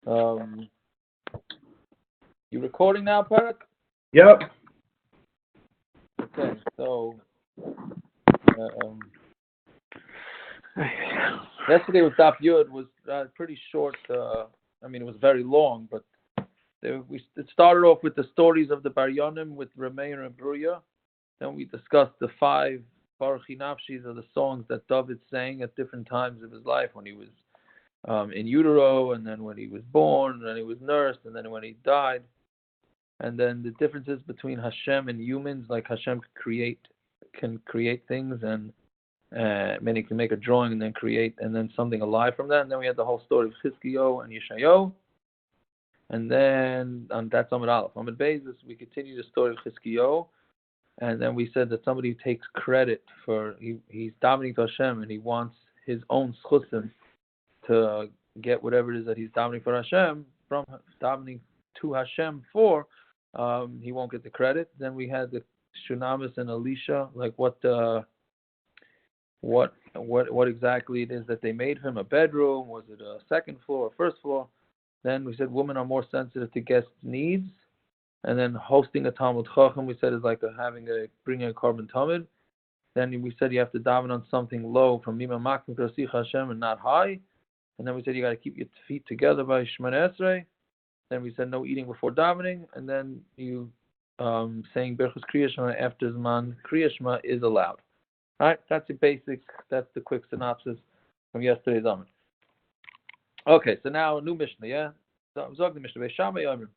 You recording now, Perek? Yep. Okay, so yesterday with Daf Yud was pretty short. It was very long, but it started off with the stories of the Baryonim with Remeir and Bruya. Then we discussed the 5 Baruchi Nafshis of the songs that David sang at different times of his life, when he was in utero, and then when he was born, and then he was nursed, and then when he died. And then the differences between Hashem and humans, like Hashem can create things, and he can make a drawing and then create and then something alive from that. And then we had the whole story of Chizkiyo and Yeshayahu. And then that's Amud Aleph. Amud Beis, we continue the story of Chizkiyo. And then we said that somebody who takes credit for, he's davening to Hashem and he wants his own chassan to get whatever it is that he's davening for Hashem, from davening to Hashem for, he won't get the credit. Then we had the Shunamis and Elisha, like what exactly it is that they made for him, a bedroom, was it a second floor or first floor? Then we said women are more sensitive to guests' needs. And then hosting a Talmud Chacham, we said, is like bringing a carbon tamid. Then we said you have to daven on something low from Mima Maktim Krasich Hashem and not high. And then we said you got to keep your feet together by Shemana Esrei. Then we said no eating before davening. And then you saying Birchas krias after Zman krias is allowed. All right, that's the quick synopsis from yesterday's Amud. Okay, so now a new Mishna, yeah? So Zog the Mishna, Shema Yomrim.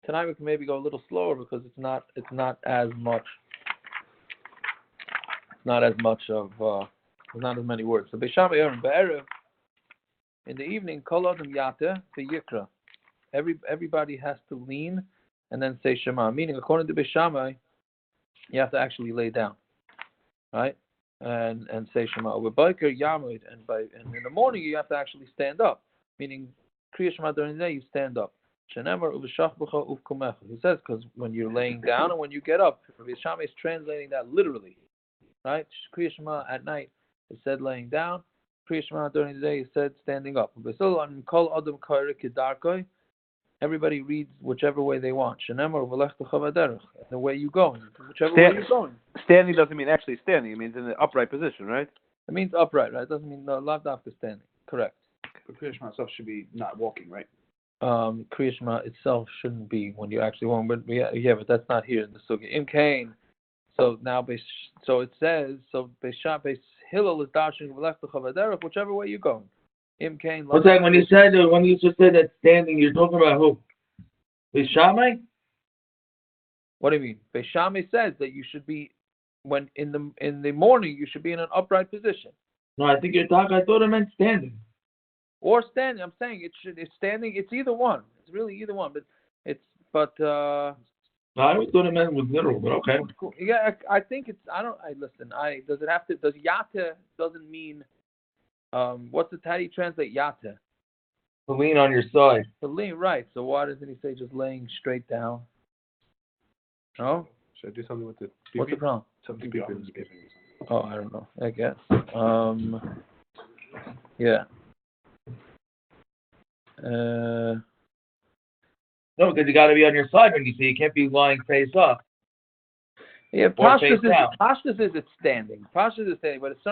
Tonight we can maybe go a little slower because it's not as many words. So Beisham Yomrim Be'erev, in the evening, Kol Adam Yate Be'yikra. Everybody has to lean and then say Shema. Meaning, according to Beishamai, you have to actually lay down, right? And say Shema. With Biker Yamid, and in the morning you have to actually stand up. Meaning, Kriya Shema during the day you stand up. He says because when you're laying down and when you get up, Beishamai is translating that literally, right? Kriya Shema at night is said laying down. Kriya Shema during the day is said standing up. Everybody reads whichever way they want. The way you go, whichever way you're going. Standing doesn't mean actually standing. It means in an upright position, right? It means upright, right? It doesn't mean lav dafka standing. Correct. But Kriya Shema itself should be not walking, right? Kriya Shema itself shouldn't be when you actually walk. But but that's not here in the sugya. Im Kain. So now, so it says, so Beis Hillel is dashing whichever way you're going. Im Kain. What's that? When you just said that standing, you're talking about who? Beishamai? What do you mean? Beishamai says that you should be when in the morning you should be in an upright position. No, I think you're talking. I thought it meant standing. Or standing. I'm saying it's standing. It's either one. It's really either one. No, I always thought it meant was literal, but okay. Yeah, I think it's. Does it have to? Does yate doesn't mean? How do you translate yate? To lean on your side. To lean, right. So why doesn't he say just laying straight down? No? Should I do something with the... What's the problem? Something Oh, I don't know. I guess. Yeah. No, because you got to be on your side when you see. You can't be lying face up. Yeah, Pashtus is it's standing. Pashtus is standing, but it's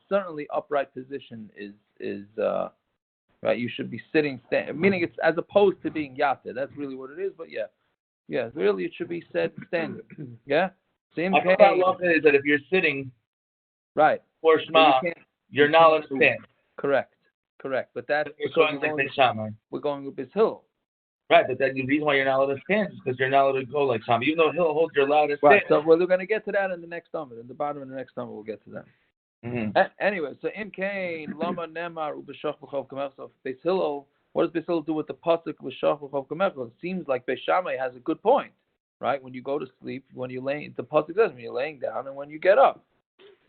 certainly upright position is right. You should be sitting, meaning it's as opposed to being yate. That's really what it is. But yeah, really it should be said standing. Yeah. Same case. I thought is that if you're sitting, right, for Shema, you're not allowed to stand. Correct. But that's we're going with Beis Hillel. Right, but then the reason why you're not allowed to stand is because you're not allowed to go like Shama. Even though Hill holds you're allowed to stand. Right, so we're going to get to that in the next number. In the bottom of the next number, we'll get to that. Mm-hmm. Anyway, so Im Kain, Lama Nemar, Ubeshach B'chov Kamech. So Beis Hillel, what does Beis Hillel do with the pasuk Ubeshach B'chov Kamech? It seems like Beis Shammai has a good point, right? When you go to sleep, when you're laying, the pasuk says when you're laying down and when you get up.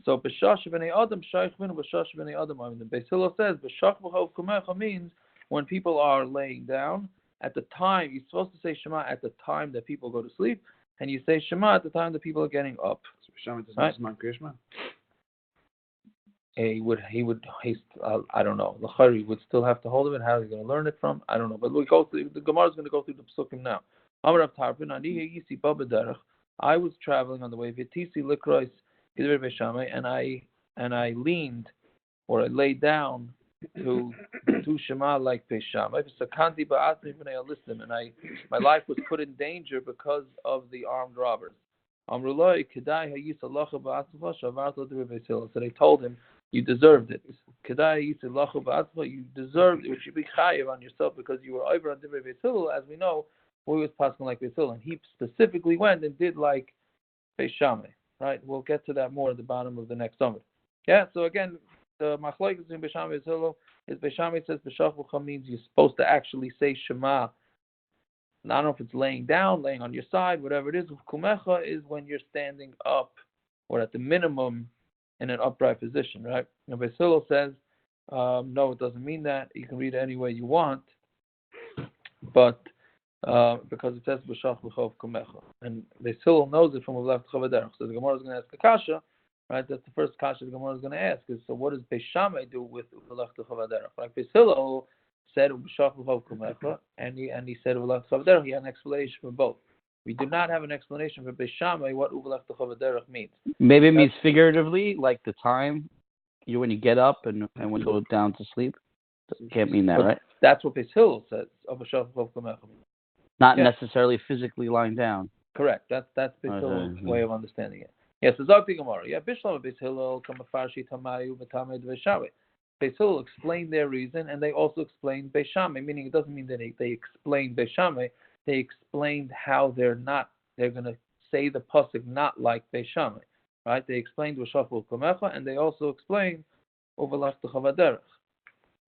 So B'shach B'nei Adam, Shaykh Min, B'shach B'nei Adam. I mean, the Beis Hillel says B'shach B'chov Kamech means when people are laying down. At the time, you're supposed to say Shema at the time that people go to sleep, and you say Shema at the time that people are getting up. So Shema doesn't Kriya Shema? I don't know. He would still have to hold of it. How is he going to learn it from? I don't know. But the Gemara is going to go through the psukim now. I was traveling on the way, and I leaned, or I laid down to Shema like Shema. And my life was put in danger because of the armed robbers. So they told him, you deserved it. You deserved it. It should be chayiv on yourself because you were over on divrei besula, as we know, who was pasken like besula, and he specifically went and did like Shema. Right? We'll get to that more at the bottom of the next summit. Yeah. So again, the machlokes in Shema and besula is Shema says b'shachvucha means you're supposed to actually say Shema. I don't know if it's laying down, laying on your side, whatever it is. Kumecha is when you're standing up, or at the minimum in an upright position, right? And besula says, no, it doesn't mean that. You can read it any way you want, but because it says b'shach b'chov kumecha, and besula knows it from left chavaderach. So the Gemara is going to ask a kasha, right? That's the first kasha the Gemara is going to ask. Is so what does Beishamai do with left chavaderach? Like besula said b'shach b'chov kumecha, and he said left chavaderach. He had an explanation for both. We do not have an explanation for Beishamai what uvelech chavaderach means. Maybe it means figuratively, like the time when you get up and when you go down to sleep. Can't mean that, right? That's what Beis Hillel says. Not necessarily physically lying down. Correct. That's Beis Hillel's way of understanding it. Yes, so Zog Gemara. Yeah, Bishlam Beis Hillel kamafarshi tamayu v'tamei d'veshavi. Beis Hillel explained their reason, and they also explained Beishamai, meaning it doesn't mean that they explained Beishamai. They explained how they're going to say the pasuk not like Beishamai, right? They explained V'shachul Kumecha, and they also explained Uvelach T'chavaderech,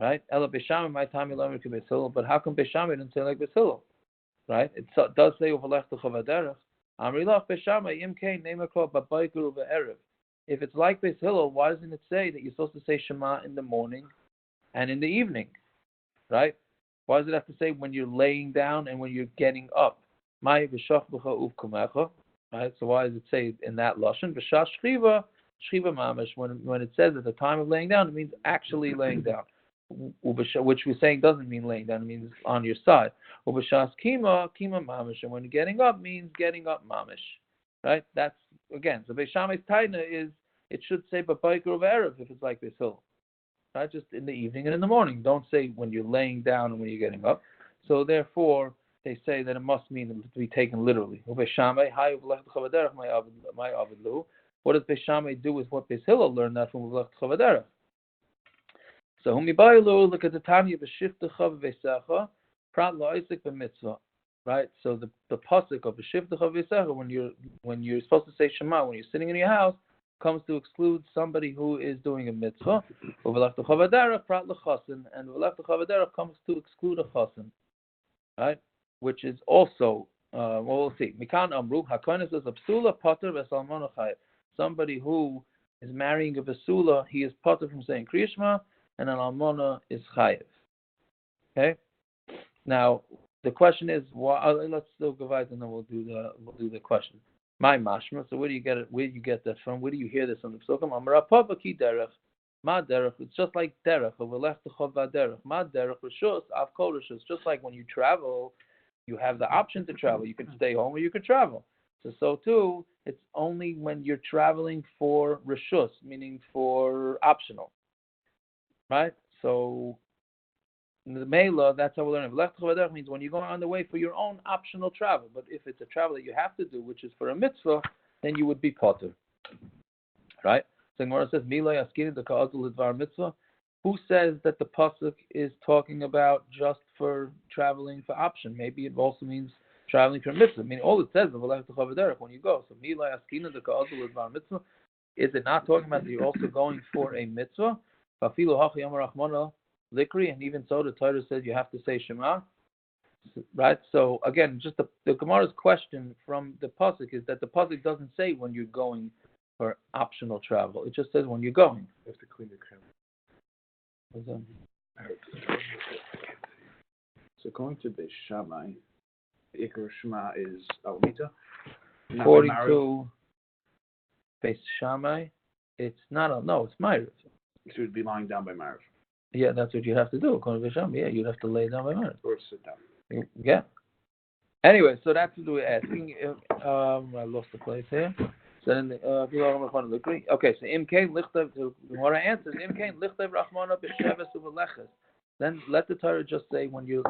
right? Ela Beishamai, my time you learn Beis Hillel, but how come Beishamai didn't say like Beis Hillel, right? It does say Uvelach T'chavaderech. Amrilach Beishamai Imkein Neimakro Babaykuru Ve'erev. If it's like Beis Hillel, why doesn't it say that you're supposed to say Shema in the morning and in the evening, right? Why does it have to say when you're laying down and when you're getting up? Right? So why does it say in that lashon? Shchiva mamash. When it says at the time of laying down, it means actually laying down, which we're saying doesn't mean laying down. It means on your side. Kima mamash. And when you're getting up, means getting up mamash. Right? That's again. So Beis Shammai's taina is it should say b'bayker of erev if it's like Beis Hillel. Not just in the evening and in the morning. Don't say when you're laying down and when you're getting up. So therefore, they say that it must mean to be taken literally. What does Beis Shammai do with what Beis Hillel learned that from Uvlech Chavaderach? So look at the Tanya b'shiftecha v'veisecha prat la'isik b'mitzvah. Right. So the pasuk of b'shiftecha v'veisecha when you're supposed to say Shema when you're sitting in your house comes to exclude somebody who is doing a mitzvah. Uvelach Chavaderach prat lechassan, and Uvelach Chavaderach comes to exclude a chassan, right? Which is also we'll see. Mikan amru hakonis is a besula pater v'salmona chayev. Somebody who is marrying a besula, he is pater from saying krias, and an almona is chayev. Okay. Now the question is, let's still go back and then we'll do the question. My mashma. So where do you get it? Where do you get that from? Where do you hear this on the psukim? Amrapava ki derech, ma derech. It's just like derech. Overleft the chava derech. Ma derech rishus av kol rishus. Just like when you travel, you have the option to travel. You can stay home or you can travel. So too, it's only when you're traveling for rishus, meaning for optional, right? So in the Mela, that's how we learn. Left Chavadach means when you're going on the way for your own optional travel. But if it's a travel that you have to do, which is for a mitzvah, then you would be potter. Right? So Gemara says, Mila Yaskini the Ka'azul Lidvar mitzvah. Who says that the pasuk is talking about just for traveling for option? Maybe it also means traveling for mitzvah. I mean, all it says is Left Chavadach when you go. So Mila Yaskini the Ka'azul Lidvar mitzvah. Is it not talking about that you're also going for a mitzvah? Fafilu Hachi Yamar Rachmana Likri, and even so, the Torah says you have to say Shema, right? So again, just the Gemara's question from the pasuk is that the pasuk doesn't say when you're going for optional travel. It just says when you're going. You have to clean the camera. So going to Beis Shammai, the Ikar Shema is Almita. According to Beis Shammai, it's not it's Maariv. So you'd be lying down by Maariv. Yeah, that's what you have to do. According to Shema, yeah, you'd have to lay down by Maariv. Or sit down. Yeah. Anyway, so that's what we're asking. I lost the place here. So then, okay, so Imkain Lichtav, what I answer is Imkain Lichtav Rachmana B'Sheves U'V'Leches. Then let the Torah just say when you're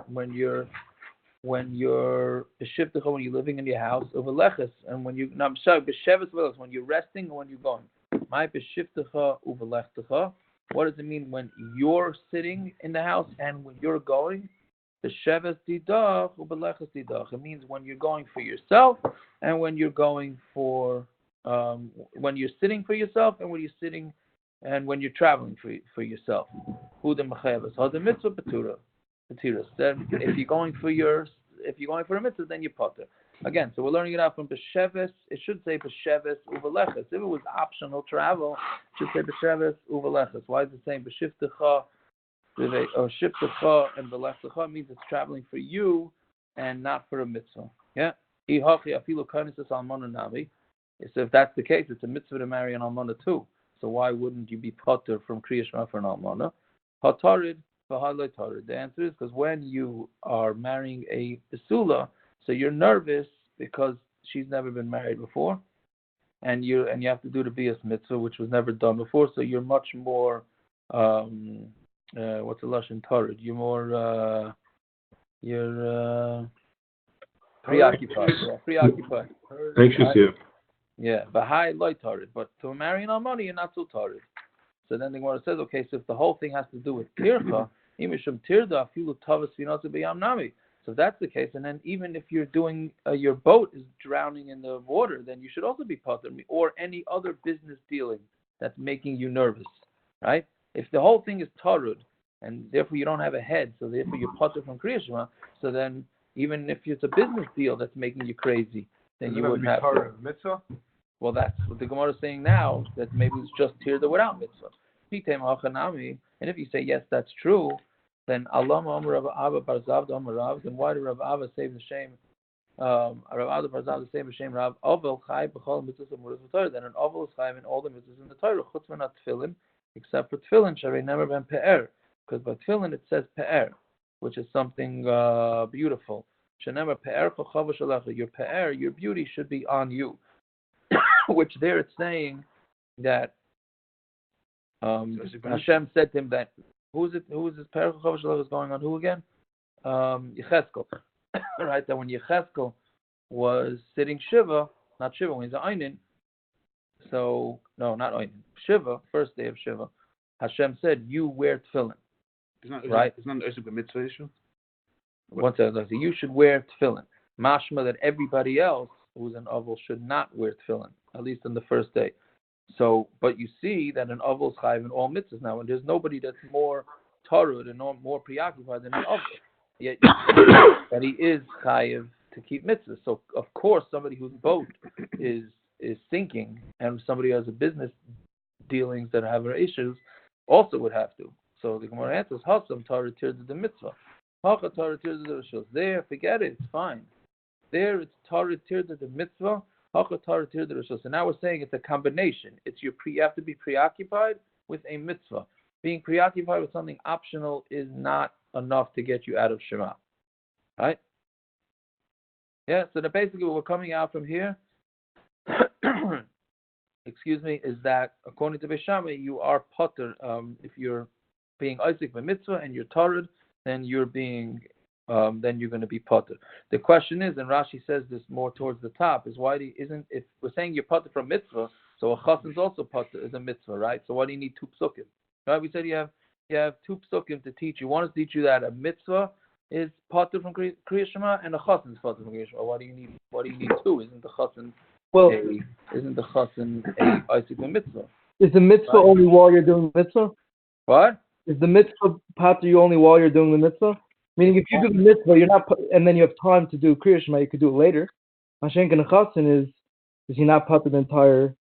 B'Shivtecha, when you're living in your house, U'V'Leches, and when you B'Sheves U'V'Leches, when you're resting or when you're going. My B'Shivtecha U'V'Lechtecha. What does it mean when you're sitting in the house and when you're going? B'Sheves Didach U'V'Leches Didach. It means when you're going for yourself and when you're going for when you're sitting for yourself and when you're sitting and when you're traveling for yourself. Who the Ahavas? How the mitzvah patura. Then if you're going for a mitzvah, then you're potter. Again, so we're learning it out from B'Sheves. It should say B'Sheves U'V'Leches. If it was optional travel, it should say B'Sheves U'V'Leches. Why is it saying B'Shivtecha or Shivtecha and V'Lechtecha means it's traveling for you and not for a mitzvah. Yeah. So if that's the case, it's a mitzvah to marry an almana too. So why wouldn't you be potter from krias for an almana? Hatarid v'haloi tarid. The answer is because when you are marrying a besula, so you're nervous because she's never been married before, and you have to do the bias mitzvah, which was never done before. So you're much more what's the lashon tarid? You're more preoccupied. Yeah, preoccupied. Anxious, yeah. Yeah, but high light tarid. But to marry an almana, you're not so tarid. So then the Gemara says, okay, so if the whole thing has to do with tircha, imishum tirda afilu tavas finasa b'yam nami. So if that's the case, and then even if you're doing your boat is drowning in the water, then you should also be potter, or any other business dealing that's making you nervous, right? If the whole thing is tarud, and therefore you don't have a head, so therefore you're potter from krias, so then even if it's a business deal that's making you crazy, then you wouldn't have to. Mitzvah? Well, that's what the Gemara is saying now, that maybe it's just tirda without mitzvah. And if you say, yes, that's true, then Alama Amar Ahava Barzavda Amar Rav, then why did Rav Ahava say the shame? Rav Ahava Barzavda say the shame Rav Ovel Chai B'chol Mitzvahs Amuras V'Torah. Then an Ovel is Chai in all the mitzvahs in the Torah, chutz v'nat tefillin, except for tefillin, Sharei Nemer Ben Pe'er, because by tefillin it says Pe'er, which is something beautiful. Shenemer Pe'er Chochav Shalecha. Your Pe'er, your beauty should be on you. Which there it's saying that Hashem said to him that who is this Pe'er Chochav Shalecha is going on who again? Yecheskel. Right, that when Yecheskel was sitting Shiva, not Shiva, when he's an Einin, so, no, not Einin, Shiva, first day of Shiva, Hashem said, you wear tefillin. Right? It's not a mitzvah issue? What's that? You should wear tefillin. Mashma that everybody else who's an oval should not wear tefillin, at least on the first day. So, but you see that an oval is chayiv in all mitzvahs now, and there's nobody that's more tarud and more preoccupied than an oval. Yet that he is chayiv to keep mitzvahs. So, of course, somebody whose boat is sinking, and somebody who has a business dealings that have issues, also would have to. So the Gemara answers, Hasam tarud tirda the mitzvah. Hacha tarud tirda the rishos. There, forget it, it's fine. There, it's tarud tirda the mitzvah. Hacha tarud tirda the rishos. And now we're saying it's a combination. It's you have to be preoccupied with a mitzvah. Being preoccupied with something optional is not enough to get you out of Shema. Right? Yeah, so that basically what we're coming out from here, excuse me, is that according to Beshama, you are potter. If you're being Isaac by mitzvah and you're tarud, then you're being, then you're going to be potter. The question is, and Rashi says this more towards the top, is why if we're saying you're potter from mitzvah, so a chassan is also potter, is a mitzvah, right? So why do you need two psukim? Right? We said you have two psukim to teach you. One is to teach you that a mitzvah is potter from krias Shema and a chassan is potter from krias Shema. Why do you need two? Isn't the chassan a Isaac by mitzvah? Is the mitzvah right? Only while you're doing the mitzvah? What? Is the mitzvah potter you only while you're doing the mitzvah? Meaning, if you do the mitzvah, you're not, and then you have time to do krias Shema, you could do it later. Mashenk and a chassan is he not potter the entire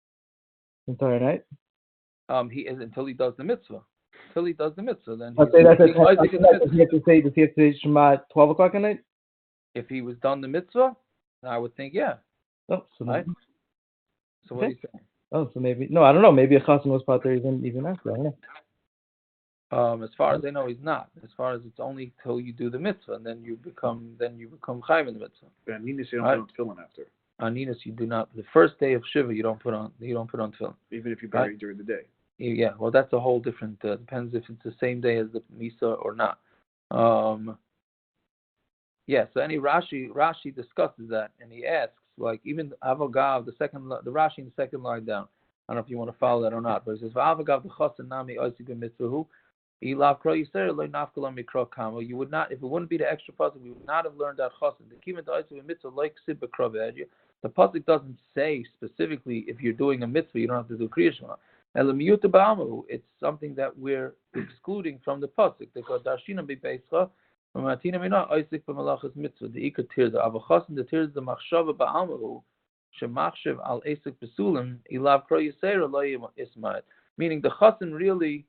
night? He is until he does the mitzvah. Until he does the mitzvah, then does he have to say Shema at 12 o'clock at night? If he was done the mitzvah, I would think yeah. Oh, so right. So what are you saying? Oh, so maybe no, I don't know. Maybe a chassan was potter even after. I don't know. As far as I know, he's not. As far as it's only till you do the mitzvah, and then you become chayv in the mitzvah. But Aninas, you don't put on tefillin after. Aninas, you do not. The first day of Shiva, you don't put on tefillin. Even if you bury during the day. Yeah, well, that's a whole different. Depends if it's the same day as the Misa or not. Yeah. So Rashi discusses that, and he asks, like, even Avagav, the Rashi in the second line down. I don't know if you want to follow that or not, but it says Avagav the chassan nami oisig mitzvahu. You would not, if it wouldn't be the extra pasuk, we would not have learned that chassan. The pasuk doesn't say specifically if you're doing a mitzvah, you don't have to do krias. It's something that we're excluding from the pasuk. The ikar the avachassan the tirza the machshava ba'amahu shemachshav al esek besulim ilav kro yisera lo ismaet. Meaning the chassan really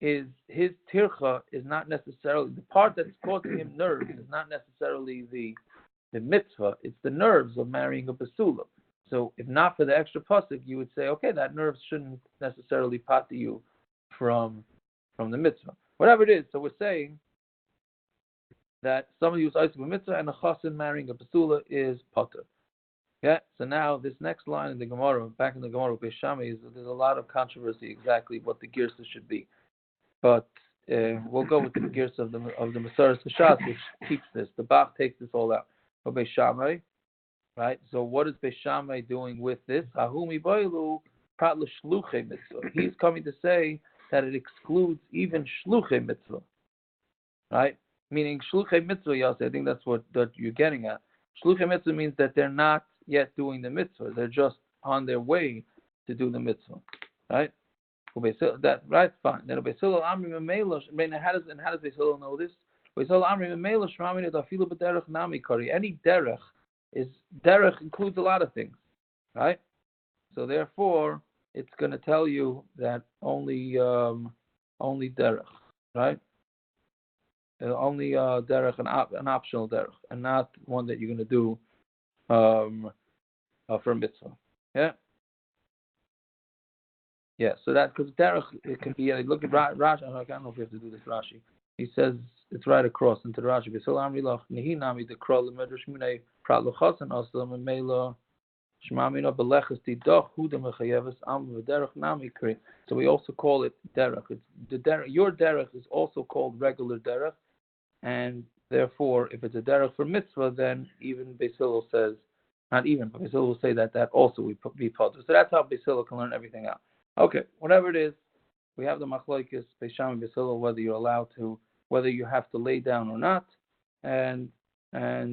is his tircha is not necessarily the part that's causing him nerves is not necessarily the mitzvah, it's the nerves of marrying a besula. So if not for the extra pasuk, you would say, okay, that nerve shouldn't necessarily pat you from the mitzvah. Whatever it is, so we're saying that somebody who's isaac mitzvah and a chassan marrying a besula is pater. Yeah. So now this next line in the Gemara, back in the Gemara, Beishamai, there's a lot of controversy exactly what the girsa should be. But we'll go with the girsa of the Masaras Hashas, which keeps this. The Bach takes this all out. But Beishamai, right? So what is Beishamai doing with this? He's coming to say that it excludes even shluchei mitzvah, right? Meaning shluchei mitzvah, Yossi, I think that's what you're getting at. Shluchei mitzvah means that they're not yet doing the mitzvah; they're just on their way to do the mitzvah, right? That right, fine. Then besula amri memelo. How does besula know this? Besula amri memelo shramina dafilu b'derech nami kari. Any derech includes a lot of things, right? So therefore, it's going to tell you that only derech, right? Only derech, an optional derech, and not one that you're going to do for mitzvah. Yeah. Yeah, so that because derech it can be. Look at Rashi. I don't know if you have to do this. Rashi. He says it's right across into the Rashi. So we also call it derech. Your derech is also called regular derech, and therefore, if it's a derech for mitzvah, then even Beisilo says, not even, but Beisilo will say that also we be potter. So that's how Beisilo can learn everything out. Okay, whatever it is, we have the machlokes Beisham and Beisilo, whether you're allowed to, whether you have to lay down or not, and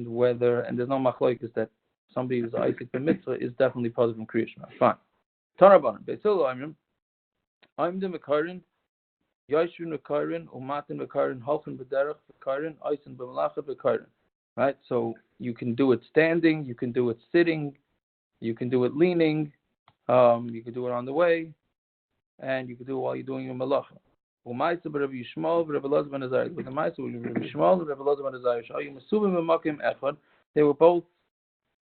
whether, and there's no machlokes that somebody who's Isaac ben mitzvah is definitely part from krias. Fine. Tanaban Beisilo I'm the mekarin, Yashun mekarin, Umatin mekarin, Halchin b'derech mekarin, Eisen b'melacha mekarin. Right. So you can do it standing, you can do it sitting, you can do it leaning, you can do it on the way, and you can do it while you're doing your malacha. Umaisa b'Rabbi Yishmael b'Rabbi Elazar ben Azariah. With the Maisa b'Rabbi Yishmael and Rabbi Elazar ben Azariah. Shayu Mesubim b'Makim Echad. They were both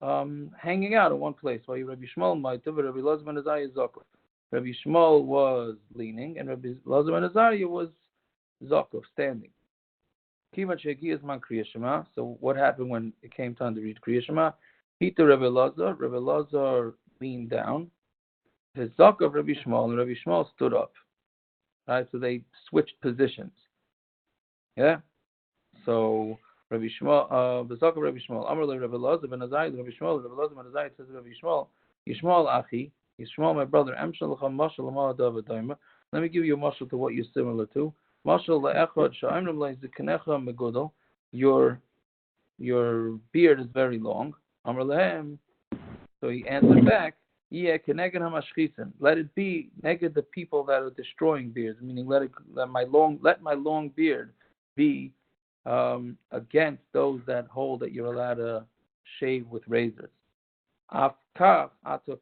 hanging out in one place. While Rabbi Yishmael Maita b'Rabbi Elazar ben Azariah Zakov. Rabbi Yishmael was leaning, and Rabbi Elazar ben Azariah was Zakov, standing. Kivan Shegi man krias Shema. So what happened when it came time to read krias Shema? Hita Rabbi Elazar leaned down. His Zakov Rabbi Yishmael, and Rabbi Yishmael stood up. Right, so they switched positions. Yeah. So Rabbi Yishmael, the Zakov Rabbi Yishmael, Amar le Rabbi Elazar ben Azariah, Rabbi Yishmael ben Azariah says to Rabbi Yishmael, Yishmael Achi, Yishmael my brother, Emshal l'cham mashal l'mal adav adayma. Let me give you a mashal to what you're similar to. Mashal le'echad sha'imrim le'zikenecha megudel. Your beard is very long. Amar lehem. So he answered back, yeah, keneged hamashchisin. Let it be neged the people that are destroying beards, meaning let my long beard be against those that hold that you're allowed to shave with razors. Afkaf ata,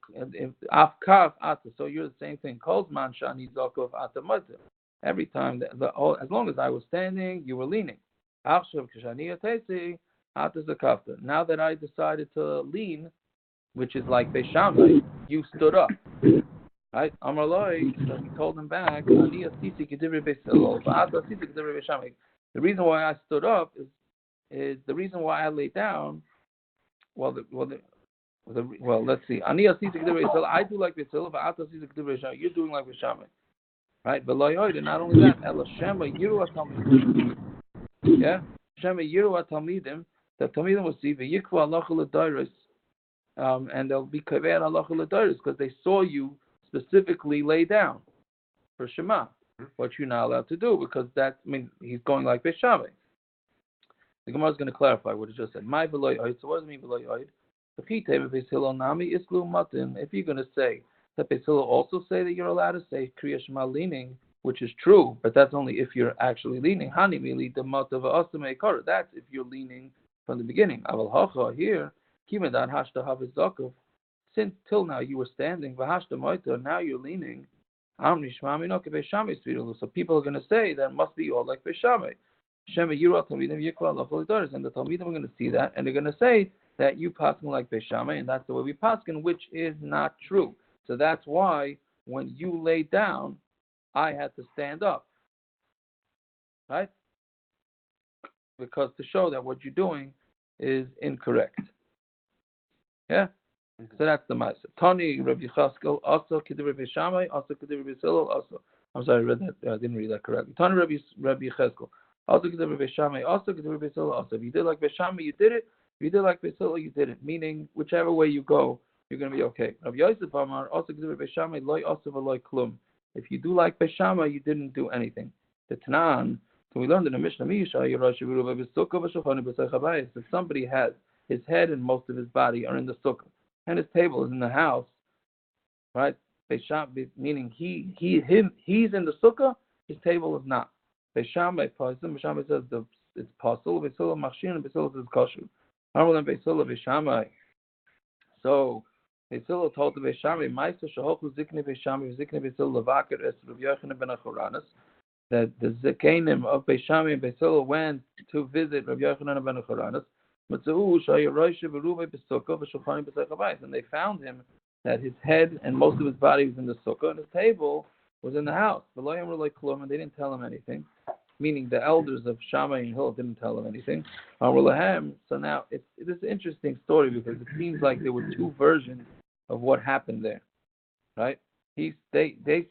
so you're the same thing. Kolzman shani zakov ata mata. Every time as long as I was standing, you were leaning. Achshav kshani atesi ata zakafta. Now that I decided to lean, which is like Beishamai, you stood up. Right? Amar Loi, so he told him back, Ani asisi kedivri beis Hillel, v'ata asisi kedivri beis Shammai. The reason why I stood up is the reason why I laid down. Well, let's see. Ani asisi kedivri beis Hillel. I do like beis Hillel, v'ata asisi kedivri beis Shammai. You're doing like beis Shammai. Right? But not only that, Ela Shema Yiru Talmidim. Yeah? Shema Yiru Talmidim. The Talmidim will see v'yikvu halacha l'dairos, and they'll be kaveh halacha l'dairos because they saw you specifically lay down for Shema, what you're not allowed to do, because he's going like Beis Shammai. The Gemara is going to clarify what it just said. My v'loy oid. So what does it mean v'loy oid? If you're going to say that Beis Hillel also say that you're allowed to say krias Shema leaning, which is true, but that's only if you're actually leaning. That's if you're leaning from the beginning. Aval hacha here, kimedan hashta havizakov. Since till now you were standing, v'hashta moita, now you're leaning. So people are going to say that it must be all like Beis Shammai. Shema Yirah Talmidim Yikra Lachol Doris, and the Talmidim are going to see that, and they're going to say that you pasken like Beis Shammai, and that's the way we pasken, which is not true. So that's why when you lay down, I had to stand up, right? Because to show that what you're doing is incorrect. Yeah. So that's the ma'aseh. Tani Rabbi Chaskel also kedivri Beis Shammai, also kedivri Beis Hillel, also. I'm sorry, I read that. I didn't read that correctly. Tani Rabbi Chaskel also kedivri Beis Shammai, also kedivri Beis Hillel, also. If you did like Beis Shammai, you did it. If you did like Beis Hillel, you did it. Meaning, whichever way you go, you're going to be okay. Rabbi Yosef Amar also kedivri Beis Shammai, loy also v'loy klum. If you do like Beis Shammai, you didn't do anything. The Tanan. So we learned in the Mishna, if somebody has his head and most of his body are in the sukkah, and his table is in the house, right? Beis Shammai, meaning he's in the sukkah, his table is not. Beis Shammai says it's possible. Beis Hillel machshin, and Beis Hillel says kosher. Harmon Beis Hillel Beis Shammai. So Beis Hillel told the Beis Shammai, Meister shehochu ziknei Beis Shammai ziknei Beis Hillel levaker es Rav Yochanan ben Achoranas, that the Zikanim of Beis Shammai and Beis Hillel went to visit Rav Yochanan ben Achoranas. And they found him that his head and most of his body was in the sukkah, and his table was in the house. And they didn't tell him anything, meaning the elders of Shammai and Hillel didn't tell him anything. So now it is an interesting story because it seems like there were two versions of what happened there, right? They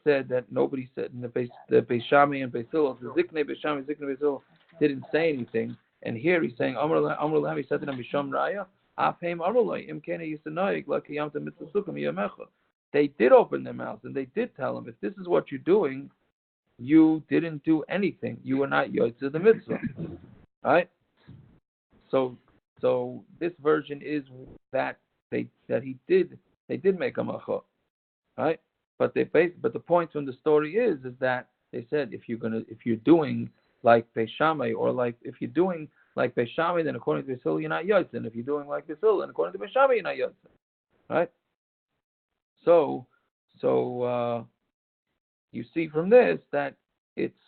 said that nobody said in the Beis Shammai and Beis Hillel, the Ziknei Beis Shammai, Ziknei Beis Hillel didn't say anything. And here he's saying, Amar Lahem, he said to them, Misham Raya, Afheim Amrullah, Imkene Yisanoik, like Yamta Mitzvah Sukkah, Yamecha. They did open their mouths and they did tell him, if this is what you're doing, you didn't do anything. You were not Yotze the Mitzvah. Right? So this version is that they did make a macha. Right? But the point from the story is that they said if you're doing like Beis Shammai, or like if you're doing like Beis Shammai, then according to Beis Hillel, you're not Yotze. And if you're doing like Beis Hillel, then according to Beis Shammai, you're not Yotze. Right? So you see from this that it's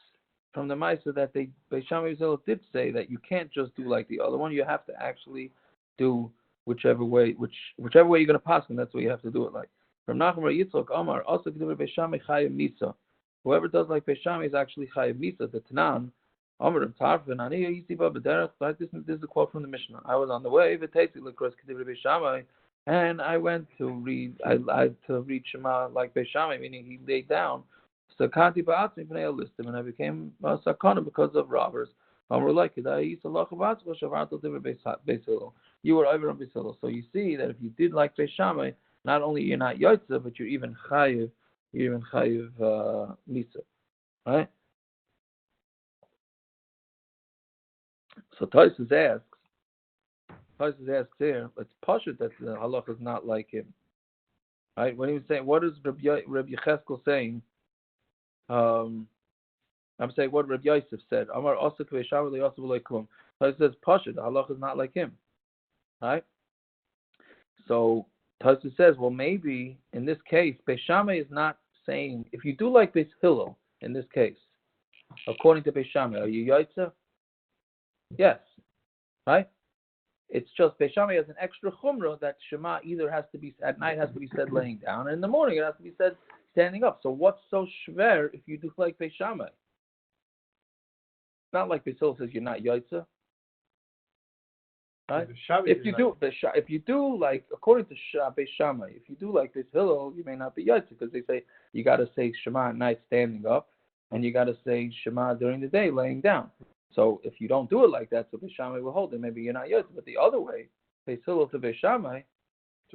from the Maisa that Beis Shammai and Beis Hillel did say that you can't just do like the other one. You have to actually do whichever way you're going to pass, and that's what you have to do it like. From Nachum Yitzchok Amar, also Beis Shammai Chayav Misa. Whoever does like Beis Shammai is actually Chayav Misa. The Tanan. This is a quote from the Mishna. I was on the way, and I went to read Shema like Beis Shammai, meaning he laid down. And I became sakana because of robbers. You were over on Beis Hillel. So you see that if you did like Beis Shammai, not only you're not Yotze, but you're even Chayiv Misa. Right? So Tosfos asks here, it's pashut that the halach is not like him. Right? When he was saying, what is Rabbi Yecheskel saying? I'm saying what Rabbi Yosef said. Amar Osuk Ve'Shammai Le'Osuk V'Leikum. So it says pashut, the halach is not like him. Right? So Tosfos says, well, maybe in this case, Beis Shammai is not saying, if you do like Beis Hillel in this case, according to Beis Shammai, are you Yotze? Yes, right? It's just Beis Shammai has an extra chumrah that Shema either has to be at night has to be said laying down, and in the morning it has to be said standing up. So what's so schwer if you do like Beis Shammai? Not like Besula says you're not Yaitza. Right? If you do like according to Beis Shammai, if you do like Beis Hillel, you may not be Yaitza because they say you got to say Shema at night standing up, and you got to say Shema during the day laying down. So if you don't do it like that, so Beis Shammai will hold it. Maybe you're not Yaitza. But the other way, Beis Hillel to Beis Shammai,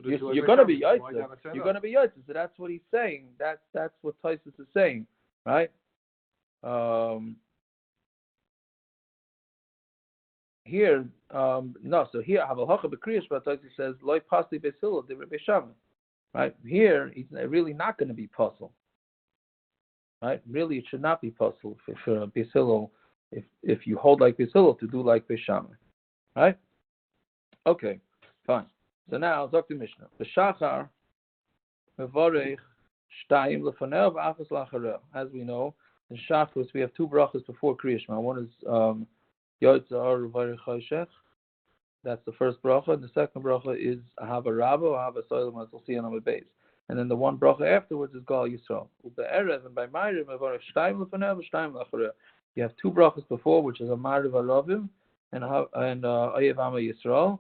you're going to be Yaitza. You're going to be Yaitza. So that's what he's saying. That's what Taisus is saying, right? Here, no. So here, Ahava Raba krias, but Taisus says loy pasli Beis Hillel de Beis Shammai, right? Here, he's really not going to be puzzled, right? Really, it should not be puzzled for Beis Hillel if you hold like Beis Hillel to do like Beis Shammai, right? Okay, fine. So now, Dr. Mishna, B'shachar mevorech shtayim lefanei v'achas lachareh. As we know, in Shachris we have two brachos before krias. One is that's the first bracha, and the second bracha is Ahava Raba, Ahavas, as we'll see on the base. And then the one bracha afterwards is Gal Yisrael. And by Maariv you have two brachas before, which is a Maariv and Ahavas Yisrael,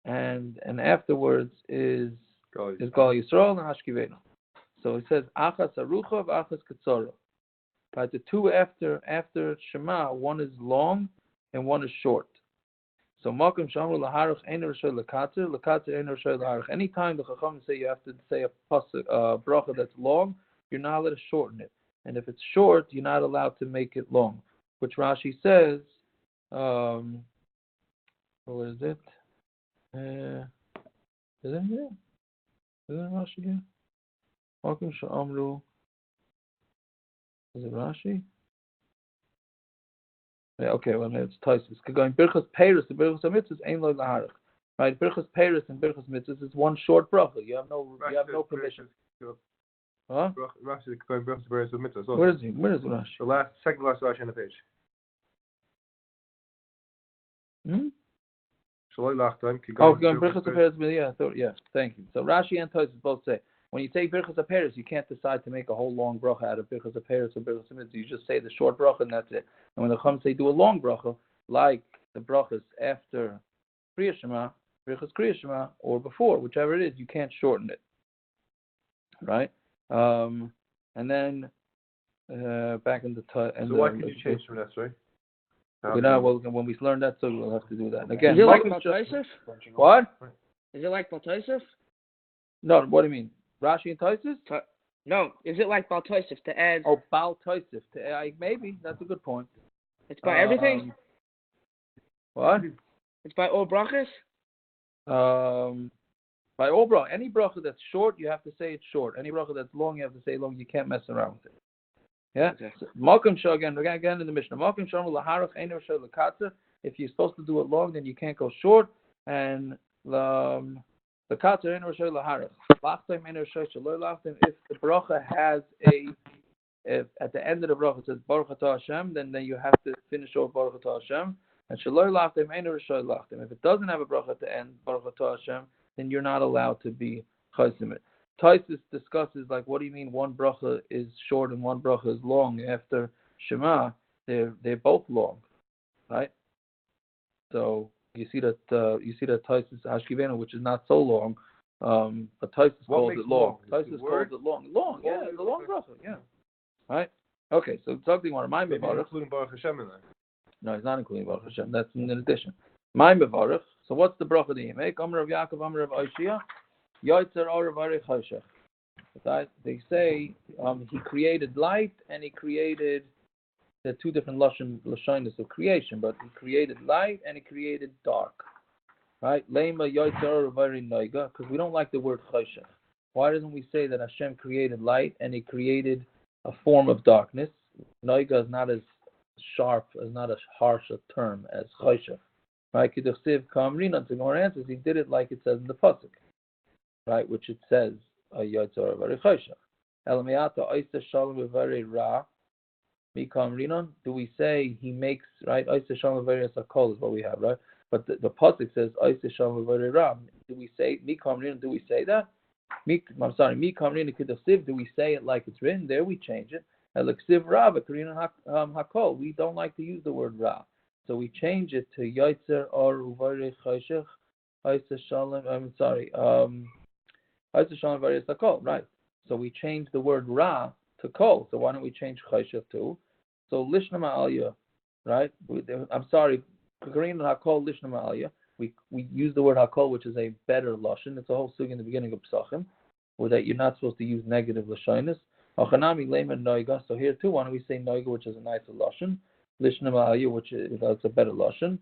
and afterwards is Gal Yisrael and Hashkivenu. So it says Achas Arucha v'Achas Ketzora. Right, the two after Shema, one is long and one is short. So Makom Shamru Laharach Einer Shoy Lakater Einer Shoy Laharach. Anytime the Chacham say you have to say a bracha that's long, you're not allowed to shorten it. And if it's short, you're not allowed to make it long. Which Rashi says, what is it? Is it here? Is it Rashi here? Makom Shamru. Is it Rashi? Yeah, okay, well, it's Taisus. Going Birchas Hatorah to Birchas Mitzvahs ain't lo laharach. Right, Birchas Hatorah and Birchas Mitzvahs is one short bracha. You have no permission. Huh? Rashi going Birchas Mitzvahs. Where is he? Where is Rashi? Second last Rashi on the page. Going Birchas Hatorah. Yeah, thank you. So Rashi and Taisus both say when you take Birchas Hatorah, you can't decide to make a whole long bracha out of Birchas Hatorah or Birchas Mitzvahs. You just say the short bracha and that's it. And when the Chum say do a long bracha, like the brachas after krias Shema, Birchas krias Shema, or before, whichever it is, you can't shorten it. Right? And then back in the so why could you change from that, right? When we learn that, so we'll have to do that. Again, is it like Baltaisif? What? Is it like Baltaisif? No, what do you mean? Rashi and Taisus? No, is it like Baltaisif to add? Oh, Baltaisif. Maybe, that's a good point. It's by everything? What? It's by all brachas? By all bracha. Any bracha that's short, you have to say it's short. Any bracha that's long, you have to say long. You can't mess around with it. Yeah? Okay. Malkum Shah, again in the Mishna. Malkum Shah, Laharach, Einer Shah, Lakatza. If you're supposed to do it long, then you can't go short. And the Katzer, Einer Shah, Laharach. Lachtem, Einer Shah, Shaloi Lachtem. If the bracha has if at the end of the bracha it says Baruch Atah Hashem, then you have to finish off Baruch Atah Hashem. And Shaloi Lachtem, Einer Shah, Lachtem. If it doesn't have a bracha at the end, Baruch Atah Hashem, then you're not allowed to be chassan. Taisus discusses like, what do you mean one bracha is short and one bracha is long after Shema? They're both long, right? So you see that Taisus Hashkivenu, which is not so long, but Taisus calls it long. Taisus calls it long. Long, yeah, it's a long bracha, yeah. Right? Okay, so something want to mind Baruch. Including Baruch Hashem in there. No, he's not including Baruch Hashem. That's in addition. Mind Baruch. So what's the bracha that you make? Amar of Yaakov, Amar of Oishia. Yotzer Or Varech Choshech. They say he created light and he created the two different lashonos of creation, but he created light and he created dark. Right? Lema Yotzer Or Varech Noiga, because we don't like the word Choshech. Why doesn't we say that Hashem created light and he created a form of darkness? Noiga is not as sharp, as not as harsh a term as Choshech. Right? Kiddusiv Kamrin, to more answers, he did it like it says in the pasuk. Right, which it says, Yotzor Varech Choshech. Elamiyata Oisa Shalom V'Varei Ra. Mikam Rinon. Do we say he makes, right? Oisa Shalom V'Varei Sakol is what we have, right? But the pasuk says Oisa Shalom V'Varei Ra. Do we say Mikam Rinon? Do we say that? I'm sorry, mi kamrin k'dasiv. Do we say it like it's written? There we change it. Eliksiv rabba karina hakol. We don't like to use the word ra, so we change it to yotzer or uvarei chayshech. I'm sorry. Right. So we change the word ra to kol. So why don't we change chayshech to? So lishna ma'alya, right? I'm sorry. Karina hakol lishna ma'alya. We use the word hakol, which is a better lashon. It's a whole sug in the beginning of Pesachim, where that you're not supposed to use negative lashonis. Achanami leiman noiga. So here too, why don't we say noiga, which is a nicer lashon, lishna ma'alya, which is a better lashon.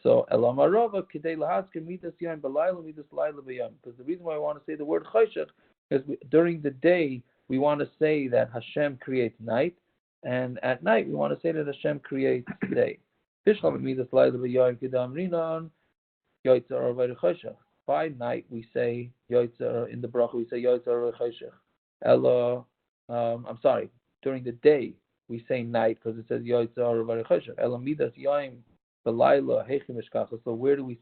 So Ahava Raba kidei lahaskim midas yom b'layla midas layla b'yom. Because the reason why I want to say the word chayshech is during the day we want to say that Hashem creates night, and at night we want to say that Hashem creates day. Bishlam midas layla b'yom kidam rinan. By night we say Yoitzer, in the Brachos we say Yoitzer Chayshech. Ella, I'm sorry, during the day we say night because it says Yoitzer Chayshech. Ella midas yom b'layla heichim eshkacha. So where do we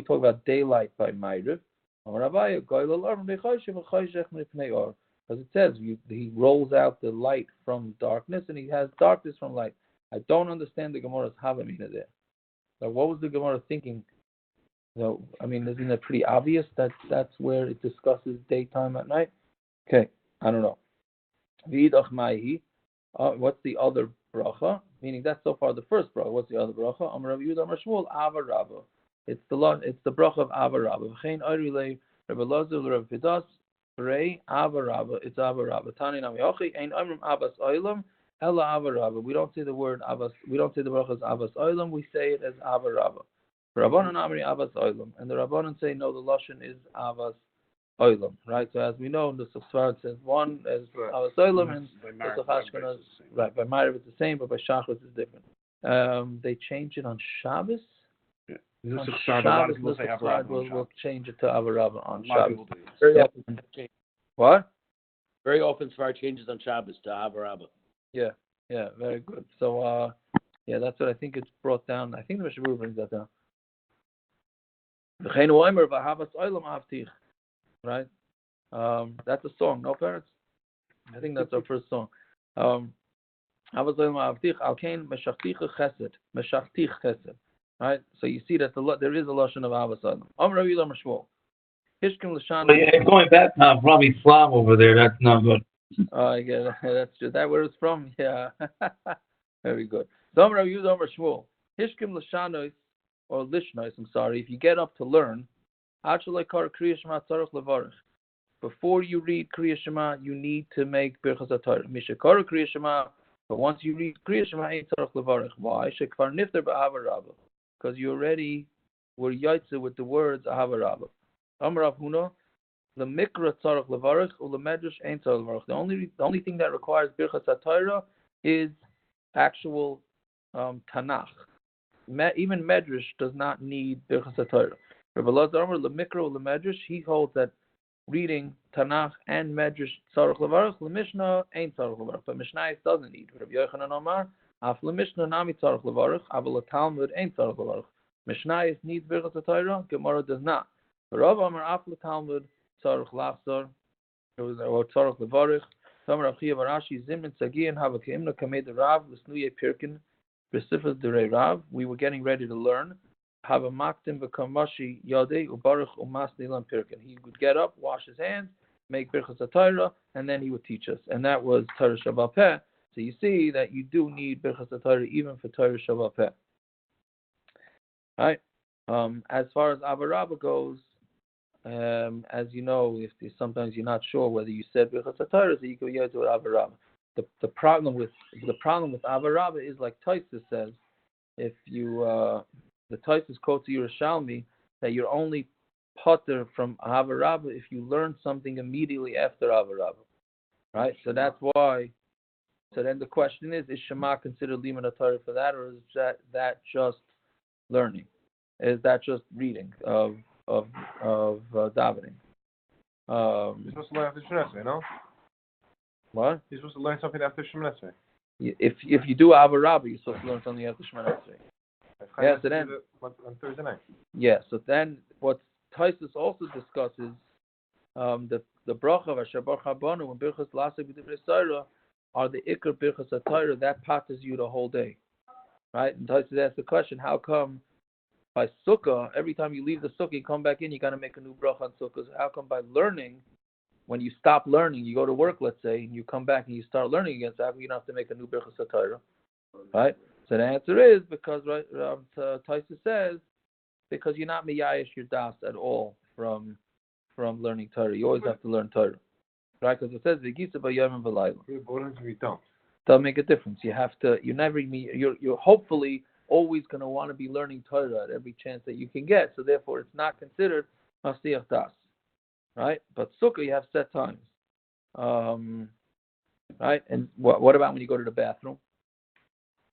talk about daylight by Maariv? Because it says he rolls out the light from darkness and he has darkness from light. I don't understand the Gemara's Havamina there. So what was the Gemara thinking? So, I mean, isn't it pretty obvious that that's where it discusses daytime at night? Okay, I don't know. V'idach ma'hi. What's the other bracha? Meaning that's so far the first bracha. What's the other bracha? Amar Rav Yehuda Amar Shmuel Ahava Raba. It's the bracha of Ahava Raba. V'chein oiri le Rabbi Lozer Rabbi Pidas Rei Ahava Raba. It's Ahava Raba. Tani nami ochi ein omrim Ahavas olam. Ella Ahava Raba. We don't say the word Ahavas. We don't say the bracha as Ahavas olam. We say it as Ahava Raba. Rabbanan Amri Ahavas olam, and the Rabbanan say no. The lashon is Ahavas olam, right? So as we know, the Sefard says one as Ahavas olam, and the Ashkenaz, right? By Maariv it's the same, but by Shachris it's different. They change it on Shabbos. Yeah. On Shabbos, we'll change it to Ahava Raba on Shabbos. Very often. What? Very often, Sfar changes on Shabbos to Ahava Raba. Yeah, very good. So, that's what I think it's brought down. I think the Mishna brings that down. Right? That's a song, no parents? I think that's our first song. Right? So you see that there is a lashon of Ahavas olam. Going back now from Islam over there, that's not good. Oh, I get it. That's just that where it's from. Yeah. Very good. Amar Rav Yehuda Amar Shmuel. Hishkim l'shanois or lishnois. I'm sorry. If you get up to learn, before you read krias Shema, you need to make Birchas Hatorah. Mishakara krias Shema, but once you read krias Shema, ain't tzarich levarich. Why? Shekvar nifter b'Ahava Raba, because you already were yaitze with the words Ahava Raba. Amar Rav Huna. The mikra tzarich levarich ulemedrash ain't tzarich levarich. The only thing that requires Birchas Hatorah is actual Tanakh. Even medrash does not need Birchas Hatorah. Rabbi Lazar Amar lemikra ulemedrash. He holds that reading Tanakh and medrash tzarich levarich. LeMishna ain't tzarich levarich, but Mishna doesn't need. Rabbi Yochanan Amar af LeMishna nami tzarich levarich, aval Talmud ain't tzarich levarich. Mishna needs Birchas Hatorah. Gemara does not. Rav Amar af Talmud. Tzarich lachzor, or tzarich levarich. Tamar Achia Barashi Zimrin Tzagian Hava Keimna Kamed Rav L'Snuye Pirkin B'Sifas Derei Rav. We were getting ready to learn. Hava Maktim V'Kamashi Yadei Ubarich Umas Nilan Pirkin. He would get up, wash his hands, make Birchas Hatorah, and then he would teach us. And that was Torah Shabbat Peh. So you see that you do need Birchas Hatorah even for Torah Shabbat Peh. Right? As far as Ahava Raba goes, as you know, if sometimes you're not sure whether you said Birchas Hatorah, so you go to Ahava Raba. The problem with Ahava Raba is like Tosfos says, if you the Tosfos quotes Yerushalmi that you're only potter from Ahava Raba if you learn something immediately after Ahava Raba, right? So that's why. So then the question is Shema considered limud Torah for that, or is that just learning? Is that just reading of davening? You're supposed to learn after Shemoneh Esrei, no? What? You're supposed to learn something after Shemoneh Esrei. If you do Ahava Raba, you're supposed to learn something after Shema Esrei. Yeah, so then on Thursday night. Yeah, so then what Tosfos also discusses the bracha of Asher Baruch Habanu and Birchas Lasek B'divrei Torah are the Ikar Birchas Hatorah. That patters you the whole day, right? And Tosfos asks the question: how come by Sukkah, every time you leave the Sukkah, you come back in, you got to make a new bracha on Sukkah? So how come by learning, when you stop learning, you go to work, let's say, and you come back and you start learning again, so how come you don't have to make a new Birchas Hatorah, right? So the answer is because Tosfos says because you're not miyayish your das at all from learning Torah. You always have to learn Torah, right? Because it says v'gisa b'yom v'layla. Doesn't make a difference. You have to. You're hopefully always going to want to be learning Torah at every chance that you can get. So therefore, it's not considered masiyach das, right? But sukkah you have set times, right? And what about when you go to the bathroom?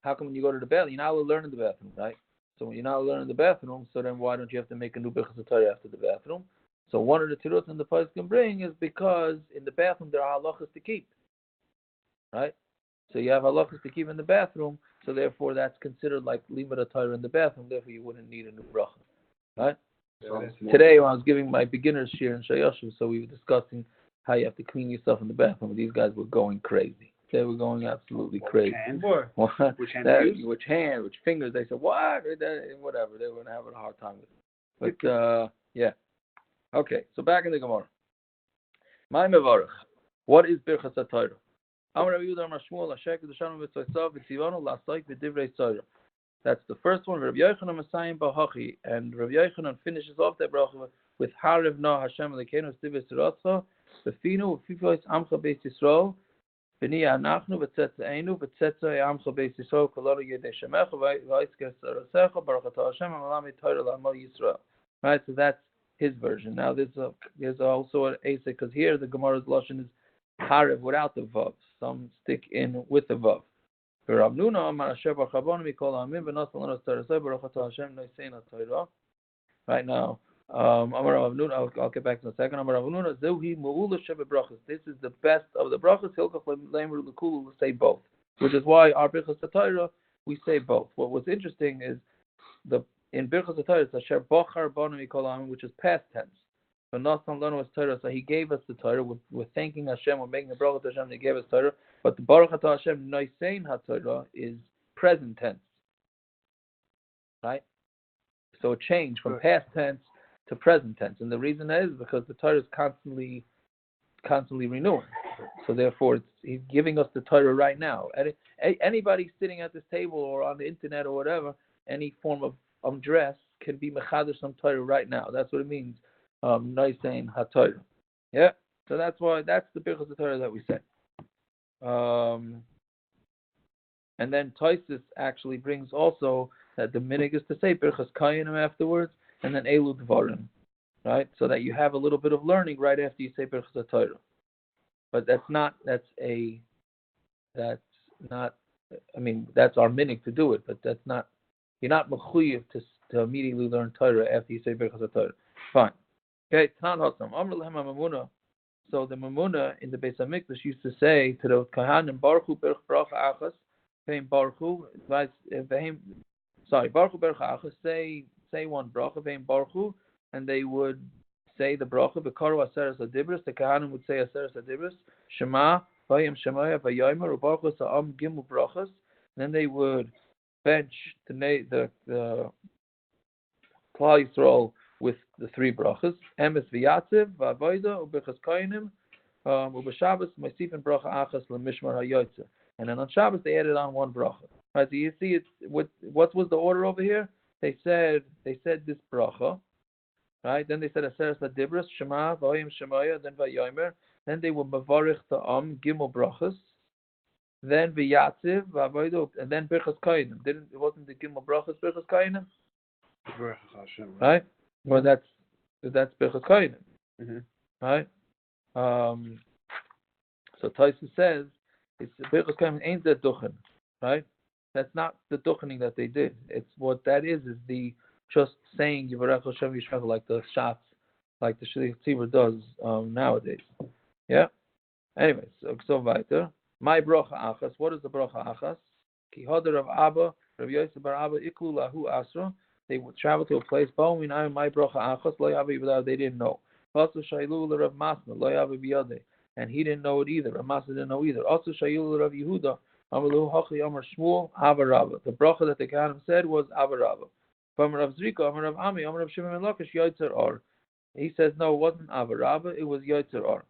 How come when you go to the bathroom, you're not allowed to learn in the bathroom, right? So when you're not allowed to learn in the bathroom, so then why don't you have to make a new Birchas Hatorah after the bathroom? So one of the tirut in the pasken bring is because in the bathroom there are halachas to keep, right? So you have halachas to keep in the bathroom, so therefore that's considered like limud Torah in the bathroom. Therefore you wouldn't need a new bracha, right? Today when I was giving my beginner's shir in Shayoshu, so we were discussing how you have to clean yourself in the bathroom. These guys were going crazy. They were going absolutely crazy. Which hand? Which fingers? They said what? Whatever. They were having a hard time with it. But yeah. Okay, so back in the Gemara. My mevarach. What is Birchas Hatorah? That's the first one. Rabbi Yochanan Masayim Bahachi, and Rabbi Yochanan finishes off that bracha with Hariv Na Hashem Lekenu Stivus Ratcha Befinu V'Fifois Amcha Beis Yisrael B'Niya Anachnu V'Tzetzaenu V'Tzetzai Amcha Beis Yisrael Kolonu Yedei Shemecha V'Yisker Sarasecha Baruch Atah Hashem Amalami Torah L'Amo Yisrael. Right, so that's his version. Now there's also an Asa, because here the Gemara's lashon is Hariv without the vav. Some stick in with the vav. Right now, I'll get back to the second. This is the best of the brachos. Say both, which is why our Birchas Hatorah we say both. What was interesting is in Birchas Hatorah it's Asher Bochar Banu Mikol Ha'amim, which is past tense. But Nasan Lanu was Torah, so he gave us the Torah. We're thanking Hashem, we're making the Brachos to Hashem, he gave us Torah. But the Baruch Atah Hashem Noisein HaTorah is present tense. Right? So it changed from past tense to present tense. And the reason is because the Torah is constantly renewing. So therefore he's giving us the Torah right now. Anybody sitting at this table or on the internet or whatever, any form of dress can be mechadash some Torah right now. That's what it means. Noisein HaTorah. Yeah. So that's the Birchas Hatorah that we say. And then Tosfos actually brings also that the minig is to say Birchas Kohanim afterwards, and then Elu Dvarim, right? So that you have a little bit of learning right after you say Birchas Hatorah. But that's our minig to do it, but you're not mechuyev to immediately learn Torah after you say Birchas Hatorah. Fine. Okay, Tanan Hassam. Amr Lehem HaMamuna. So the Mamuna in the Beis HaMikdash used to say to the Kohanim, Baruchu Berach Achas, Veim Baruchu, Baruchu Berach Achas, say one bracha, Veim Baruchu, and they would say the bracha, Bekaru Aseres Adibris, the Kohanim would say Aseres Adibris, Shema, Vayim Shemaya, Vayomer, Ubarchus Ha'am Gimel Brachos, then they would bench the Klal Yisrael with the three brachas, Emes v'Yatziv, v'Avoida, u'Birchas Kohanim, u'B'Shabbos, Ma'asifin bracha achas l'Mishmar ha'Yotzer. And then on Shabbos they added on one bracha. Right, so you see what was the order over here? They said this bracha, right? Then they said Aseres Adibros, Shema, Vayim Shemaya, then Vayomer. Then they were Mavarich Ta'am, Gimel Brachos. Then v'Yatziv, v'Avoida, and then Birchas Kohanim. It wasn't the Gimel Brachos, Birchas Kohanim? Right? Well, that's Birchas Kohanim, right? So Tosfos says it's Birchas Kohanim ain't the duchen, right? That's not the duchening that they did. It's what that is the just saying Yivarech Hashem Yishmecha like the shots, like the Shliach Tzibur does nowadays. Yeah. Anyways, so weiter. My bracha achas. What is the bracha achas? Ki hoder of Abba, Rav Yosef bar Abba iklu lahu asra. They would travel to a place. My bracha achas lo yavi, they didn't know. Also Shailu Rav Masna, Lo Yava Biyade. And he didn't know it either. Rav Masna didn't know either. Also Shailu Rav Yehuda, Amalu Hachi Amar Shmuel, Ahava Raba. The bracha that the Kohanim said was Ahava Raba. From Rav Zrika, Amar Rav Ami, Amar Rav Shimon ben Lakish, Yotzer Or. He says, no, it wasn't Ahava Raba, it was Yotzer Or.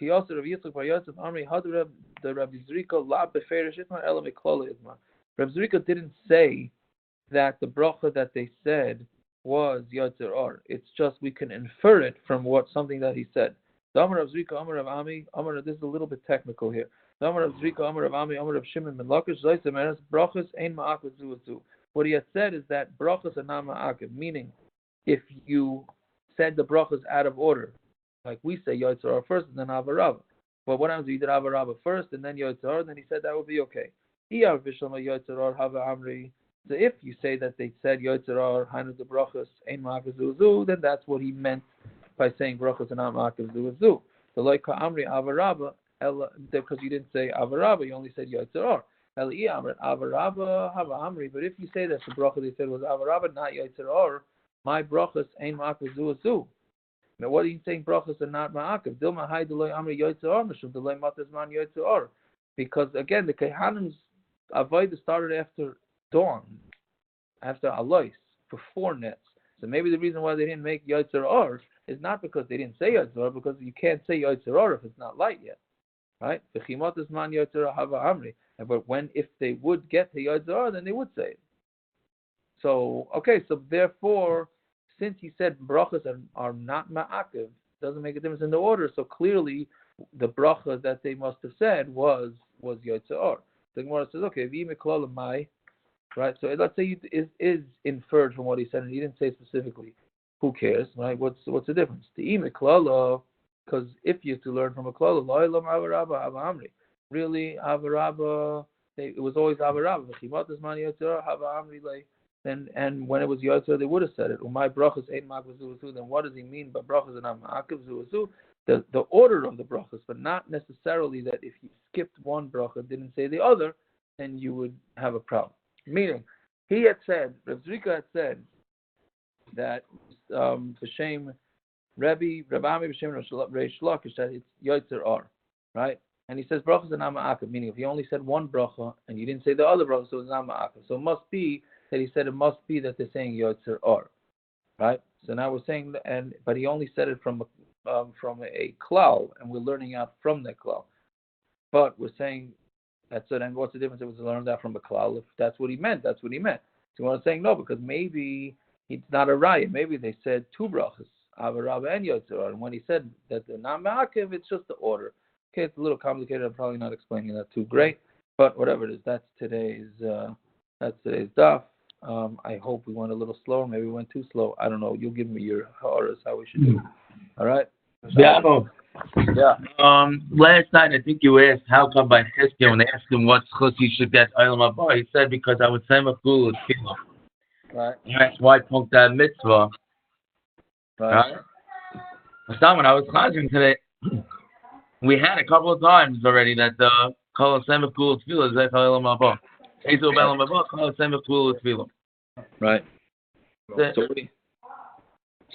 He also, Rav Yitzchak Bar Yosef, Amri, Hadur the Rav Zrika, La Beferish Itma, Ela Miklola Itma. Rav Zrika didn't say that the bracha that they said was Yotzer Or. It's just we can infer it from something that he said. The Amar Rav Zrika, Amar Rav Ami, this is a little bit technical here. The Amar Rav Zrika, Amar Rav Ami, Amar Rav Shimon ben Lakish, Zayse Meres, Brachos ein ma'akev zu. What he had said is that brachos are not ma'akev, meaning if you said the brachos out of order, like we say Yotzer Or first and then Ahava Raba. But what happens if you did Ahava Raba first and then Yotzer Or, then he said that would be okay. So if you say that they said Yotzer Or, Hainu the Brachos, Ein Ma'akev Zu, then that's what he meant by saying Brachos and not Ma'akev Zu. The like Amri Ahava Raba, because you didn't say Ahava Raba, you only said Yotzer Or. But if you say that the bracha they said was Ahava Raba, not Yotzer Or, my Brachos Ein Ma'akev Zu. Now, what are you saying? Brachos are not ma'akev. Dilma hay delay amri Yotzer Or, mishum delay matazman Yotzer Or. Because again, the Kohanim's avodah started after dawn, after alois, before nets. So maybe the reason why they didn't make Yotzer Or is not because they didn't say Yotzer Or, because you can't say Yotzer Or if it's not light yet, right? V'chimatazman Yotzer Or hava amri. But if they would get to Yotzer Or, then they would say it. So okay, so therefore, since he said brachas are not ma'akev, doesn't make a difference in the order. So clearly, the bracha that they must have said was Yotzer Or. The Gemara says, okay, right? So let's say it is inferred from what he said, and he didn't say specifically. Who cares, right? What's the difference? Because if you have to learn from a klala, really Ahava Raba, it was always Ahava Raba. And when it was Yotzer, they would have said it. Umay brachos ain't ma'akev zu. Then what does he mean by brachos and not ma'akev zu? The order of the brachos, but not necessarily that if you skipped one bracha, didn't say the other, then you would have a problem. Meaning, he had said, Rav Zrika had said that b'shem Rabbi Ami b'shem Reish Lakish that it's Yotzer Or, right? And he says brachos and not ma'akev, meaning if he only said one bracha and you didn't say the other bracha, so it's not ma'akev. So it must be that he said it must be that they're saying Yotzer Or, right? So now we're saying, but he only said it from a klal, and we're learning out from the klal. But we're saying that's it. And what's the difference? It was learned out from the klal. If that's what he meant, that's what he meant. So we're saying no, because maybe it's not a raya. Maybe they said two brachas, Ahava Raba and Yotzer Or, and when he said that they're not ma'akev, it's just the order. Okay, it's a little complicated. I'm probably not explaining that too great, but whatever it is, that's today's daf. I hope we went a little slower. Maybe we went too slow. I don't know. You'll give me your orders how we should do. All right? Yeah. Last night, I think you asked how come by Cheskia, when they asked him what chus you should get olam haba, he said because I would say maful tefillah. Right. That's why I punked that mitzvah. Right. So when I was chassan today, we had a couple of times already that the kol semaful tefillah is like olam haba. Right.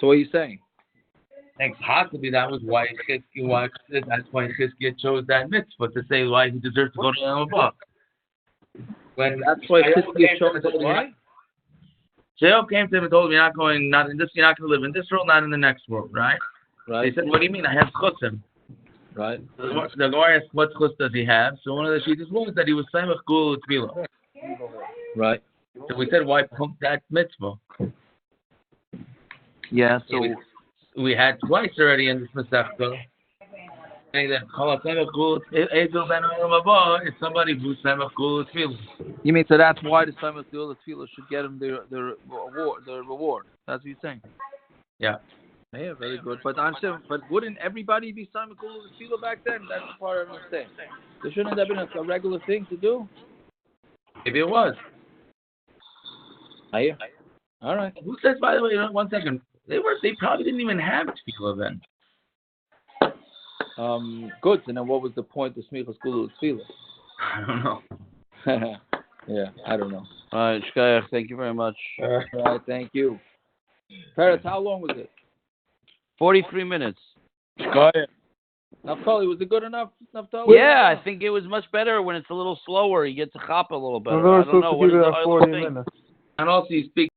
So what are you saying? And possibly that was why Cheskia chose that mitzvah to say why he deserves to go to Olam Haba. When that's why Cheskia chose that. Why? Jael came to him and told him, you're not going to live in this world, not in the next world, right? Right. He said, what do you mean? I have chutzim. Right. The Gemara asked, what chutz does he have? So one of the shittas was that he was samech gul tefillah. Right. So we said, why punk that mitzvah? Yeah, so we had twice already in this Masechta saying that kol samech gul ezel ben olam haba is somebody who's samech gul tefillah. You mean so that's why the samech gul tefillah should get him the reward? That's what you're saying. Yeah. Yeah, very good. But wouldn't everybody be samech gul tefillah back then? That's the part I understand. There shouldn't have been a regular thing to do. Maybe it was. All right. Who says, by the way, 1 second, they probably didn't even have tefillah then. Good. So then what was the point of smichas gulu tefillah? I don't know. Yeah, I don't know. all right, Shkayach, thank you very much. All right, thank you. Paris, how long was it? 43 minutes. Go ahead. Naftali, was it good enough, Naftali? Yeah, I think it was much better when it's a little slower. You get to chop a little better. We're I don't know. supposed to What keep is it the at other 40 thing? minutes. And also you speak